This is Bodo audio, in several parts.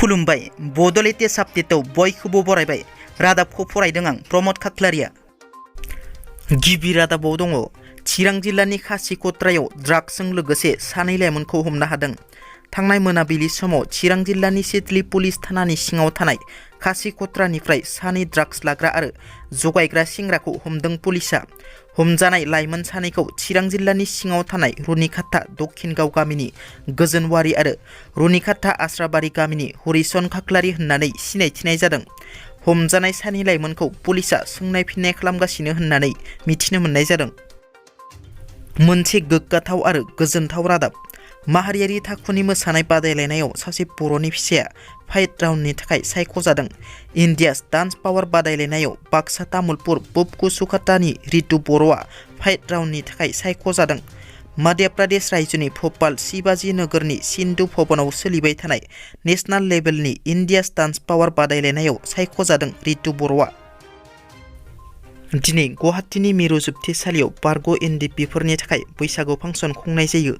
खुलुमबाय बड'लेण्ड आपडेटआव बयखौबो बरायबाय। रादाबखौ फरायदों आं प्रमद खाख्लारिया। गिबि रादाबाव दङ चिरां जिल्लानि खासिक'त्रायाव ड्राग्सजों लोगोसे सानै लाइमोनखौ हमनो हादों। थांनाय मोनाबिलि समाव चिरां जिल्लानि सिडली पुलिस थानानि सिङाव थानाय खासिक'त्रानिफ्राय सानै ड्राग्स लाग्रा आरो जगायग्रा सेंग्राखौ हमदों पुलिसआ। हमजानाय लाइमोन सानैखौ चिरां जिल्लानि सिङाव थानाय रुनिखाता दक्षिणगाव गामिनि गोजोनवारी आरो रुनिखाता आस्राबारि गामिनि हरिसन खाख्लारि होननानै सिनायथिनाय जादों। हमजानाय सानै लाइमोनखौ पुलिसआ सोंनाय फिननाय खालामगासिनो होननानै मिथिनो मोननाय जादों। मोनसे गोग्गाथाव आरो गोजोनथाव रादाब। माहारियारि थाखोनि मोसानाय बादायलायनायाव सासे बर'नि फिसाया फाइट राउन्डनि थाखाय सायख'जादों। इन्डियास डान्स पावार बादायलायनायाव बाक्सा तामुलपुर बुबकु सुखातानि रितु बर'आ फाइट राउन्डनि थाखाय सायख'जादों। मध्य प्रदेश रायजोनि भोपाल शिवाजी नगरनि सिन्धु भवनाव सोलिबाय थानाय नेशनेल लेभेलनि इन्डियास डान्स पावार बादायलायनायाव सायख'जादों रितु बर'आ। दिनै गुवाहाटीनि मिरु जोबथेसालियाव बारग' एनडिपिफोरनि थाखाय बैसागु फांसन खुंनाय जायो।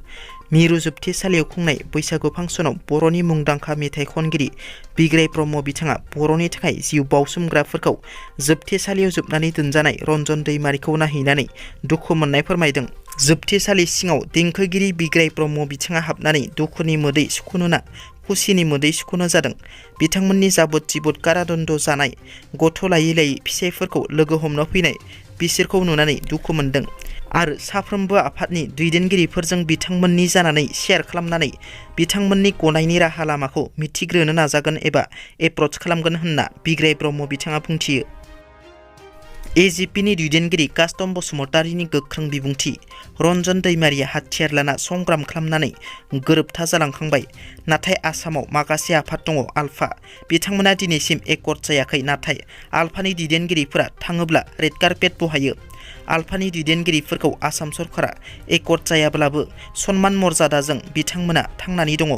मिरु जोबथेसालियाव खुंनाय बैसागु फांसनाव बर'नि मुंदांखा मेथाइ खनगिरि बिग्राय ब्रह्म बिथाङा बर'नि थाखाय जिउ बाउसोमग्राफोरखौ जोबथेसालियाव जोबनानै दोनजानाय रन्जन दैमारिखौ नायहैनानै दुखु मोननाय फोरमायदों। जोबथेसालि सिङाव देंखोगिरि बिग्राय ब्रह्म बिथाङा हाबनानै दुखुनि मोदै सुखुनो ना खुसिनि मोदै सुखुनो जादों। बिथांमोननि जाबोद जिबोद कारादन्द जानाय गथ' लायै लायै फिसाइफोरखौ लोगो हमनो फैनाय बिसोरखौ नुनानै दुखु मोनदों आरो साफ्रोमबो आफादनि दैदेनगिरिफोरजों बिथांमोननि जानानै शेयार खालामनानै बिथांमोननि गनायनि राहा लामाखौ मिथिग्रोनो नाजागोन एबा एप्रच खालामगोन होनना बिग्राय ब्रह्म बिथाङा बुंथियो। एजिपिनि दैदेनगिरि कास्टम बसुमतारीनि गोख्रों बिबुंथि। रन्जन दैमारिया हाथियार लाना संग्राम खालामनानै गोरोबथा जालांखांबाय। नाथाय आसामाव माखासे आफाद दङ आलफा। बिथांमोना दिनैसिम एकर्ड जायाखै, नाथाय आलफानि दैदेनगिरिफोरा थाङोब्ला रेड कार्पेट बहायो। आलफानि दैदेनगिरिफोरखौ आसाम सरकारा एकर्ड जायाब्लाबो सनमान मर्यादाजों बिथांमोना थांनानै दङ।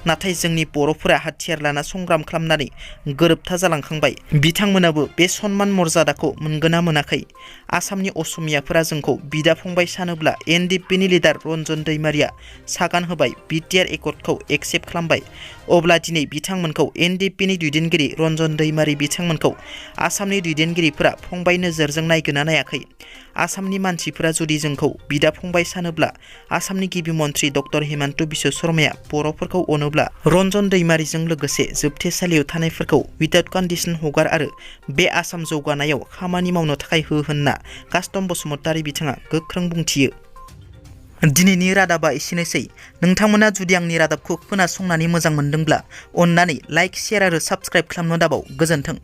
नाथाय जोंनि बर'फोरा हाथियार लाना संग्राम खालामनानै गोरोबथा जालांखांबाय। बिथांमोनाबो बे सनमान मर्यादाखौ मोनगोना मोनाखै। आसामनि असमियाफोरा जोंखौ बिदा फंबाय सानोब्ला एनडिपिनि लिडार रन्जन दैमारिया सागान होबाय, बिटिआर एकर्डखौ एक्सेप्ट खालामबाय। अब्ला दिनै बिथांमोनखौ एनडिपिनि दैदेनगिरि रन्जन दैमारि बिथांमोनखौ आसामनि दैदेनगिरिफोरा फंबाय नोजोरजों नायगोना नायाखै। आसामनि मानसिफोरा जुदि जोंखौ बिदा फंबाय सानोब्ला आसामनि गिबि मन्त्रि डक्टर हिमन्त बिश्व शर्माया बर'फोरखौ अनोब्ला रन्जन दैमारिजों लोगोसे जोबथेसालियाव थानायफोरखौ विदाउट कन्डिशन हगार आरो बे आसाम जौगानायाव खामानि मावनो थाखाय हो होनना कास्टम बसुमतारी बिथाङा गोख्रों बुंथियो। दिनैनि रादाबा एसेनोसै। नोंथांमोना जुदि आंनि रादाबखौ खोनासंनानै मोजां मोनदोंब्ला अन्नानै लाइक, शेयार आरो साबस्क्राइब खालामनो दाबाव। गोजोन्थों।